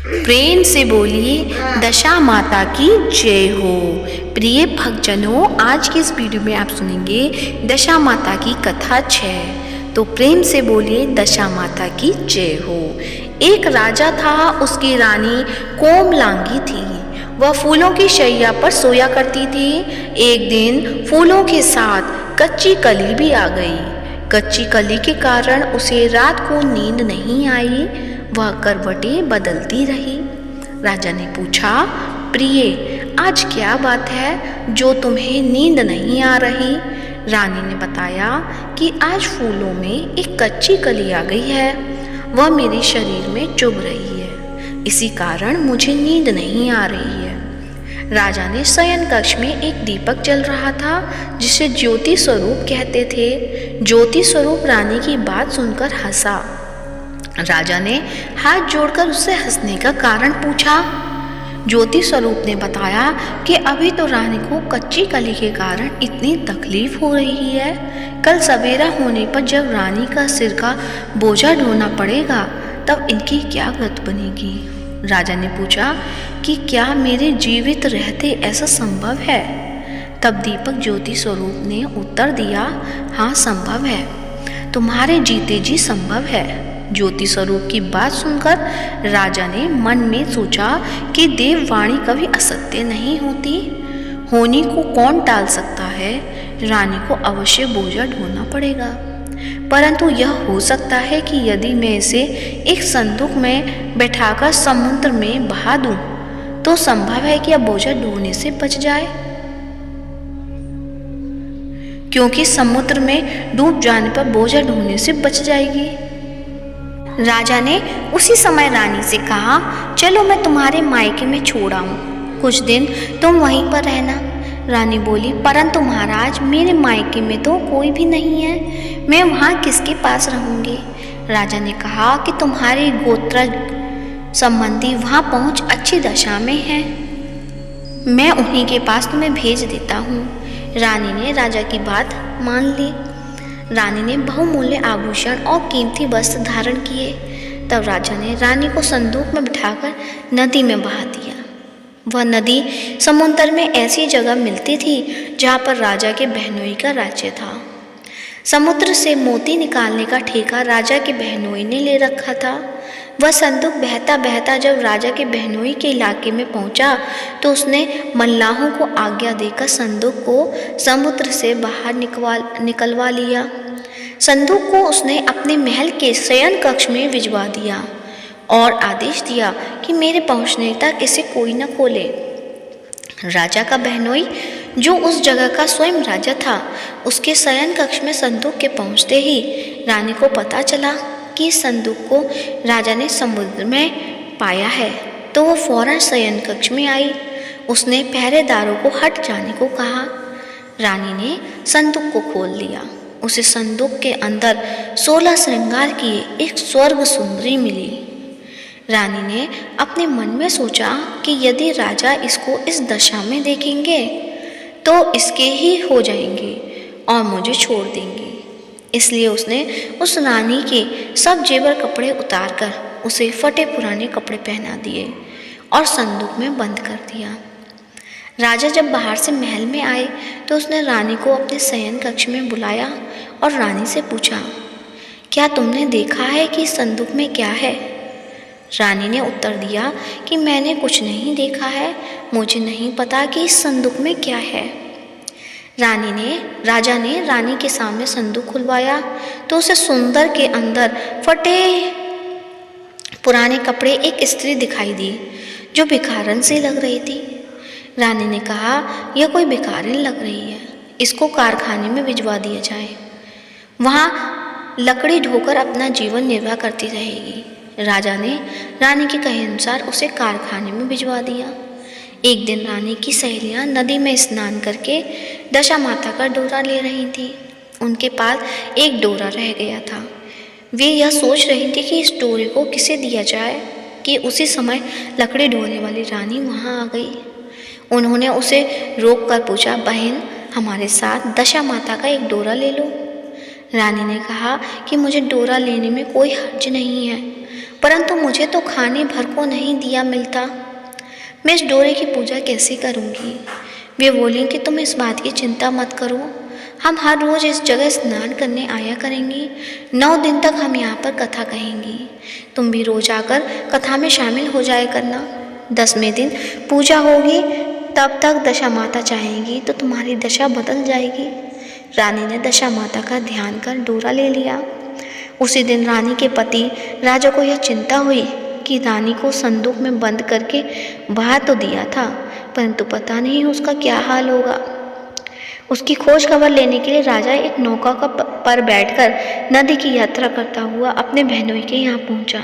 प्रेम से बोलिए दशा माता की जय हो। प्रिय भक्तजनों, आज की इस वीडियो में आप सुनेंगे दशा माता की कथा 6। तो प्रेम से बोलिए दशा माता की जय हो। एक राजा था, उसकी रानी कोमलांगी थी। वह फूलों की शैया पर सोया करती थी। एक दिन फूलों के साथ कच्ची कली भी आ गई। कच्ची कली के कारण उसे रात को नींद नहीं आई। वह करवटें बदलती रही। राजा ने पूछा, प्रिय, आज क्या बात है जो तुम्हें नींद नहीं आ रही? रानी ने बताया कि आज फूलों में एक कच्ची कली आ गई है। वह मेरे शरीर में चुभ रही है, इसी कारण मुझे नींद नहीं आ रही है। राजा ने शयन कक्ष में एक दीपक जल रहा था, जिसे ज्योति स्वरूप कहते थे। ज्योति स्वरूप रानी की बात सुनकर हंसा। राजा ने हाथ जोड़कर उससे हंसने का कारण पूछा। ज्योति स्वरूप ने बताया कि अभी तो रानी को कच्ची कली के कारण इतनी तकलीफ हो रही है। कल सवेरा होने पर जब रानी का सिर का बोझा ढोना पड़ेगा, तब इनकी क्या गत बनेगी? राजा ने पूछा कि क्या मेरे जीवित रहते ऐसा संभव है? तब दीपक ज्योति स्वरूप ने उत्तर दिया, हाँ संभव है, तुम्हारे जीते जी संभव है। ज्योति स्वरूप की बात सुनकर राजा ने मन में सोचा कि देववाणी कभी असत्य नहीं होती। होनी को कौन टाल सकता है? रानी को अवश्य बोझा ढोना पड़ेगा, परंतु यह हो सकता है कि यदि मैं इसे एक संदूक में बैठाकर समुद्र में बहा दूं, तो संभव है कि यह बोझा डूबने से बच जाए, क्योंकि समुद्र में डूब जाने पर बोझा ढूंढने से बच जाएगी। राजा ने उसी समय रानी से कहा, चलो मैं तुम्हारे मायके में छोड़ आऊं, कुछ दिन तुम वहीं पर रहना। रानी बोली, परंतु महाराज, मेरे मायके में तो कोई भी नहीं है, मैं वहाँ किसके पास रहूँगी? राजा ने कहा कि तुम्हारे गोत्र संबंधी वहाँ पहुँच अच्छी दशा में है, मैं उन्हीं के पास तुम्हें भेज देता हूँ। रानी ने राजा की बात मान ली। रानी ने बहुमूल्य आभूषण और कीमती वस्त्र धारण किए। तब राजा ने रानी को संदूक में बिठाकर नदी में बहा दिया। वह नदी समुद्र में ऐसी जगह मिलती थी जहाँ पर राजा के बहनोई का राज्य था। समुद्र से मोती निकालने का ठेका राजा के बहनोई ने ले रखा था। वह संदूक बहता बहता जब राजा के बहनोई के इलाके में पहुंचा, तो उसने मल्लाहों को आज्ञा देकर संदूक को समुद्र से बाहर निकलवा लिया। संदूक को उसने अपने महल के शयन कक्ष में भिजवा दिया और आदेश दिया कि मेरे पहुंचने तक इसे कोई न खोले। राजा का बहनोई, जो उस जगह का स्वयं राजा था, उसके शयन कक्ष में संदूक के पहुंचते ही रानी को पता चला कि इस संदूक को राजा ने समुद्र में पाया है, तो वो फौरन शयन कक्ष में आई। उसने पहरेदारों को हट जाने को कहा। रानी ने संदूक को खोल लिया। उसे संदूक के अंदर 16 श्रृंगार किए एक स्वर्ग सुंदरी मिली। रानी ने अपने मन में सोचा कि यदि राजा इसको इस दशा में देखेंगे तो इसके ही हो जाएंगे और मुझे छोड़ देंगे। इसलिए उसने उस रानी के सब जेवर कपड़े उतारकर उसे फटे पुराने कपड़े पहना दिए और संदूक में बंद कर दिया। राजा जब बाहर से महल में आए तो उसने रानी को अपने शयन कक्ष में बुलाया और रानी से पूछा, क्या तुमने देखा है कि इस संदूक में क्या है? रानी ने उत्तर दिया कि मैंने कुछ नहीं देखा है, मुझे नहीं पता कि इस संदूक में क्या है। राजा ने रानी के सामने संदूक खुलवाया तो उसे सुंदर के अंदर फटे पुराने कपड़े एक स्त्री दिखाई दी, जो भिखारन सी लग रही थी। रानी ने कहा, यह कोई भिखारिन लग रही है, इसको कारखाने में भिजवा दिया जाए, वहाँ लकड़ी ढोकर अपना जीवन निर्वाह करती रहेगी। राजा ने रानी के कहे अनुसार उसे कारखाने में भिजवा दिया। एक दिन रानी की सहेलियां नदी में स्नान करके दशा माता का डोरा ले रही थी। उनके पास एक डोरा रह गया था। वे यह सोच रही थी कि इस डोरे को किसे दिया जाए कि उसी समय लकड़ी ढोने वाली रानी वहां आ गई। उन्होंने उसे रोक कर पूछा, बहन, हमारे साथ दशा माता का एक डोरा ले लो। रानी ने कहा कि मुझे डोरा लेने में कोई हर्ज नहीं है, परंतु मुझे तो खाने भर को नहीं दिया मिलता। मैं इस डोरे की पूजा कैसे करूँगी। वे बोली कि तुम इस बात की चिंता मत करो, हम हर रोज़ इस जगह स्नान करने आया करेंगी। 9 दिन तक हम यहाँ पर कथा कहेंगी। तुम भी रोज आकर कथा में शामिल हो जाया करना। 10वें दिन पूजा होगी, तब तक दशा माता चाहेंगी तो तुम्हारी दशा बदल जाएगी। रानी ने दशा माता का ध्यान कर डोरा ले लिया। उसी दिन रानी के पति राजा को यह चिंता हुई कि रानी को संदूक में बंद करके बाहर तो दिया था, परंतु पता नहीं उसका क्या हाल होगा। उसकी खोज खबर लेने के लिए राजा एक नौका पर बैठकर नदी की यात्रा करता हुआ अपने बहनोई के यहाँ पहुँचा।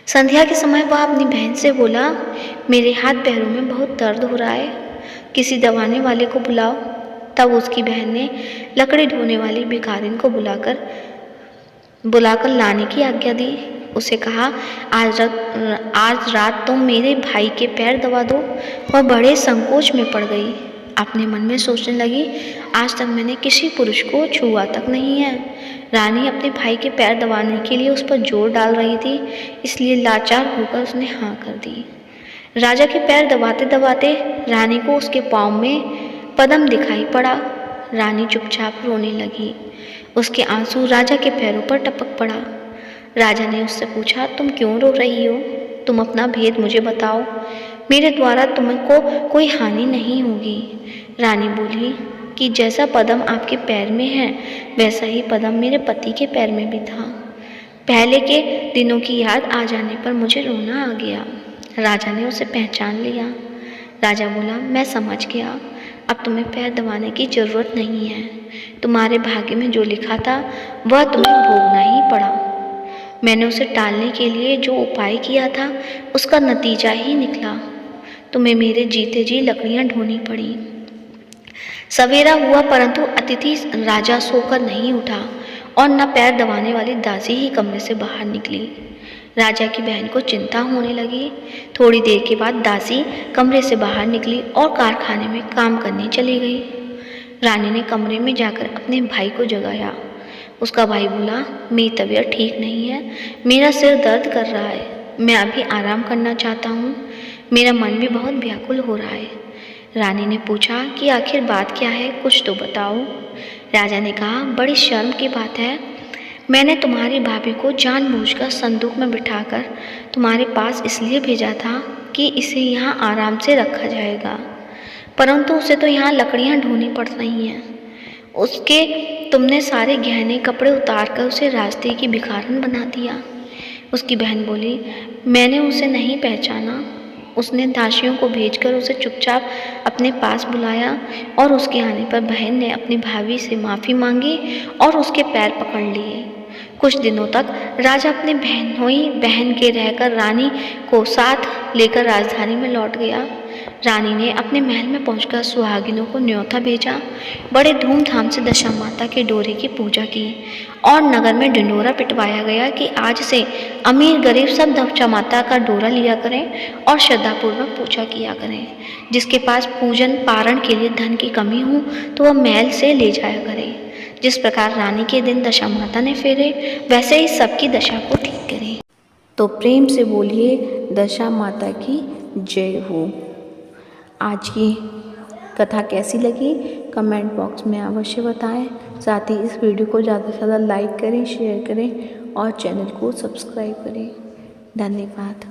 संध्या के समय वह अपनी बहन से बोला, मेरे हाथ पैरों में बहुत दर्द हो रहा है, किसी दवाने वाले को बुलाओ। तब उसकी बहन ने लकड़ी ढोने वाली भिखारिन को बुलाकर लाने की आज्ञा दी। उसे कहा, आज रात तुम मेरे भाई के पैर दबा दो। वह बड़े संकोच में पड़ गई। अपने मन में सोचने लगी, आज तक मैंने किसी पुरुष को छुआ तक नहीं है। रानी अपने भाई के पैर दबाने के लिए उस पर जोर डाल रही थी, इसलिए लाचार होकर उसने हाँ कर दी। राजा के पैर दबाते दबाते रानी को उसके पाँव में पद्म दिखाई पड़ा। रानी चुपचाप रोने लगी। उसके आंसू राजा के पैरों पर टपक पड़ा। राजा ने उससे पूछा, तुम क्यों रो रही हो? तुम अपना भेद मुझे बताओ, मेरे द्वारा तुमको कोई हानि नहीं होगी। रानी बोली कि जैसा पद्म आपके पैर में है, वैसा ही पद्म मेरे पति के पैर में भी था। पहले के दिनों की याद आ जाने पर मुझे रोना आ गया। राजा ने उसे पहचान लिया। राजा बोला, मैं समझ गया, अब तुम्हें पैर दबाने की ज़रूरत नहीं है। तुम्हारे भाग्य में जो लिखा था वह तुम्हें भोगना ही पड़ा। मैंने उसे टालने के लिए जो उपाय किया था उसका नतीजा ही निकला। तुम्हें मेरे जीते जी लकड़ियाँ ढोनी पड़ी। सवेरा हुआ, परंतु अतिथि राजा सोकर नहीं उठा और न पैर दबाने वाली दासी ही कमरे से बाहर निकली। राजा की बहन को चिंता होने लगी। थोड़ी देर के बाद दासी कमरे से बाहर निकली और कारखाने में काम करने चली गई। रानी ने कमरे में जाकर अपने भाई को जगाया। उसका भाई बोला, मेरी तबीयत ठीक नहीं है, मेरा सिर दर्द कर रहा है, मैं अभी आराम करना चाहता हूँ, मेरा मन भी बहुत व्याकुल हो रहा है। रानी ने पूछा कि आखिर बात क्या है, कुछ तो बताओ। राजा ने कहा, बड़ी शर्म की बात है, मैंने तुम्हारी भाभी को जानबूझकर संदूक में बिठाकर तुम्हारे पास इसलिए भेजा था कि इसे यहाँ आराम से रखा जाएगा, परंतु उसे तो यहाँ लकड़ियाँ ढोनी पड़ रही हैं। उसके तुमने सारे गहने कपड़े उतार कर उसे रास्ते की भिखारन बना दिया। उसकी बहन बोली, मैंने उसे नहीं पहचाना। उसने दासियों को भेजकर उसे चुपचाप अपने पास बुलाया और उसके आने पर बहन ने अपनी भाभी से माफ़ी मांगी और उसके पैर पकड़ लिए। कुछ दिनों तक राजा अपने बहन के रहकर रानी को साथ लेकर राजधानी में लौट गया। रानी ने अपने महल में पहुंचकर सुहागिनों को न्योता भेजा। बड़े धूमधाम से दशा माता के डोरे की पूजा की और नगर में ढिंढोरा पिटवाया गया कि आज से अमीर गरीब सब दशा माता का डोरा लिया करें और श्रद्धापूर्वक पूजा किया करें। जिसके पास पूजन पारण के लिए धन की कमी हो तो वह महल से ले जाया करे। जिस प्रकार रानी के दिन दशा माता ने फेरे, वैसे ही सबकी दशा को ठीक करें। तो प्रेम से बोलिए दशा माता की जय हो। आज की कथा कैसी लगी कमेंट बॉक्स में अवश्य बताएं। साथ ही इस वीडियो को ज़्यादा से ज़्यादा लाइक करें, शेयर करें और चैनल को सब्सक्राइब करें। धन्यवाद।